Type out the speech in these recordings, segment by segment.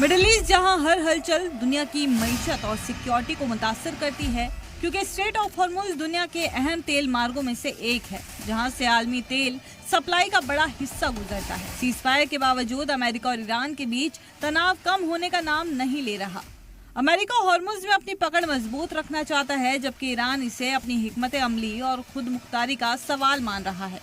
Middle east जहां हर हलचल दुनिया की मईशत और सिक्योरिटी को मुतासर करती है, क्योंकि स्ट्रेट ऑफ हॉर्मुज दुनिया के अहम तेल मार्गों में से एक है जहां से आलमी तेल सप्लाई का बड़ा हिस्सा गुजरता है। सीजफायर के बावजूद अमेरिका और ईरान के बीच तनाव कम होने का नाम नहीं ले रहा। अमेरिका हॉर्मुज में अपनी पकड़ मजबूत रखना चाहता है, जबकि ईरान इसे अपनी हिकमत अमली और खुद मुख्तारी का सवाल मान रहा है।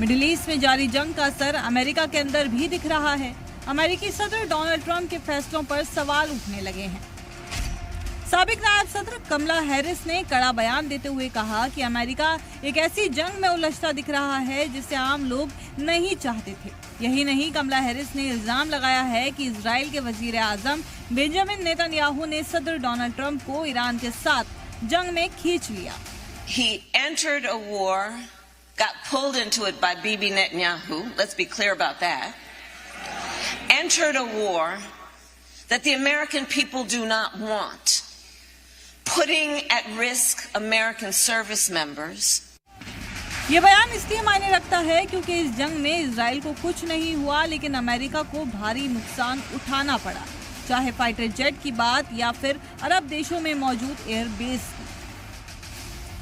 मिडिल ईस्ट में जारी जंग का असर अमेरिका के अंदर भी दिख रहा है। अमेरिकी सदर डोनाल्ड ट्रंप के फैसलों पर सवाल उठने लगे हैं। साबिक नायब सदर कमला हैरिस ने कड़ा बयान देते हुए कहा कि अमेरिका एक ऐसी जंग में उलझता दिख रहा है जिसे आम लोग नहीं चाहते थे। यही नहीं, कमला हैरिस ने इल्जाम लगाया है कि इजराइल के वजीर आजम बेंजामिन नेतन्याहू ने सदर डोनाल्ड ट्रंप को ईरान के साथ जंग में खींच लिया। He entered a war, got pulled into it by Bibi Netanyahu, let's be clear about that, entered a war that the American people do not want, putting at risk American service members. ये बयान इसलिए मायने रखता है क्योंकि इस जंग में इजराइल को कुछ नहीं हुआ, लेकिन अमेरिका को भारी नुकसान उठाना पड़ा, चाहे फाइटर जेट की बात या फिर अरब देशों में मौजूद एयरबेस की।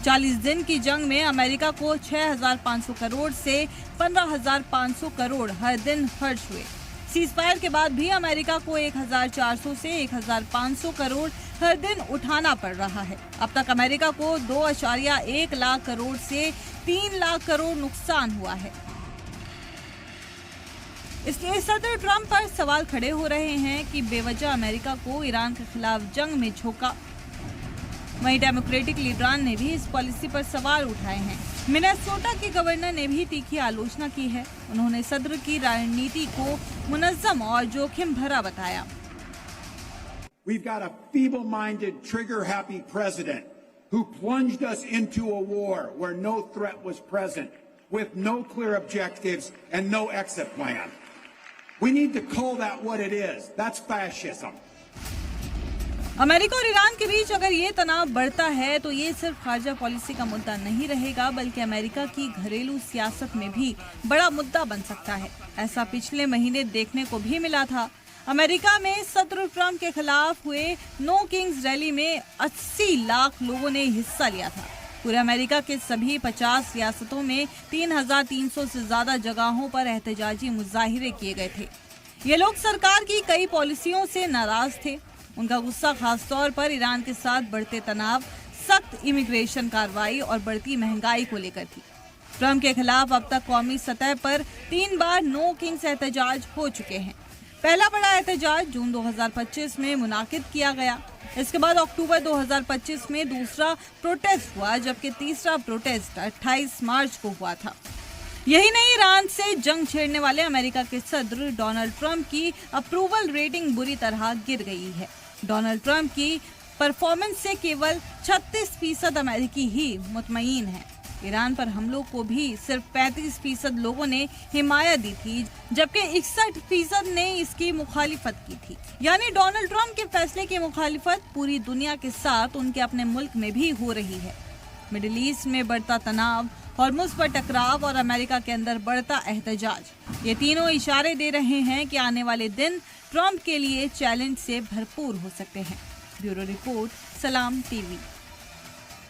40 दिन की जंग में अमेरिका को 6,500 करोड़ से 15,500 करोड़ हर दिन खर्च हुए। सीजफायर के बाद भी अमेरिका को 1,400 से 1,500 करोड़ हर दिन उठाना पड़ रहा है। अब तक अमेरिका को 2.1 लाख करोड़ से 3 लाख करोड़ नुकसान हुआ है। इसलिए सदर ट्रंप पर सवाल खड़े हो रहे हैं कि बेवजह अमेरिका को ईरान के खिलाफ जंग में झोंका। वहीं डेमोक्रेटिक लीडरान ने भी इस पॉलिसी पर सवाल उठाए हैं। मिनेसोटा के गवर्नर ने भी तीखी आलोचना की है। उन्होंने सदर की रणनीति को मुनज़्ज़म और जोखिम भरा बताया। We've got a feeble-minded, trigger-happy president who plunged us into a war where no threat was present, with no clear objectives and no exit plan. We need to call that what it is. That's fascism. America और Iran के बीच अगर ये तनाव बढ़ता है तो ये सिर्फ खारजा पॉलिसी का मुद्दा नहीं रहेगा, बल्कि अमेरिका की घरेलू सियासत में भी बड़ा मुद्दा बन सकता है। ऐसा पिछले महीने देखने को भी मिला था। अमेरिका में सदर ट्रंप के खिलाफ हुए नो किंग्स रैली में 80 लाख लोगों ने हिस्सा लिया था। पूरे अमेरिका के सभी 50 रियासतों में 3,300 से ज्यादा जगहों पर एहतजाजी मुजाहिरे किए गए थे। ये लोग सरकार की कई पॉलिसियों से नाराज थे। उनका गुस्सा खासतौर पर ईरान के साथ बढ़ते तनाव, सख्त इमिग्रेशन कार्रवाई और बढ़ती महंगाई को लेकर थी। ट्रंप के खिलाफ अब तक कौमी सतह पर 3 बार नो किंग्स एहतजाज हो चुके हैं। पहला बड़ा एहतजाज जून 2025 में मुनाकिद किया गया। इसके बाद अक्टूबर 2025 में दूसरा प्रोटेस्ट हुआ, जबकि तीसरा प्रोटेस्ट 28 मार्च को हुआ था। यही नहीं, ईरान से जंग छेड़ने वाले अमेरिका के सदर डोनाल्ड ट्रंप की अप्रूवल रेटिंग बुरी तरह गिर गई है। डोनाल्ड ट्रंप की परफॉर्मेंस से केवल 36% अमेरिकी ही मुतमईन है। ईरान पर हमलों को भी सिर्फ 35% लोगों ने हिमायत दी थी, जबकि 61% ने इसकी मुखालिफत की थी। यानी डोनाल्ड ट्रंप के फैसले की मुखालिफत पूरी दुनिया के साथ उनके अपने मुल्क में भी हो रही है। मिडिल ईस्ट में बढ़ता तनाव, हॉर्मुज पर टकराव और अमेरिका के अंदर बढ़ता एहतजाज, ये तीनों इशारे दे रहे हैं कि आने वाले दिन ट्रंप के लिए चैलेंज से भरपूर हो सकते हैं। ब्यूरो रिपोर्ट, सलाम टीवी।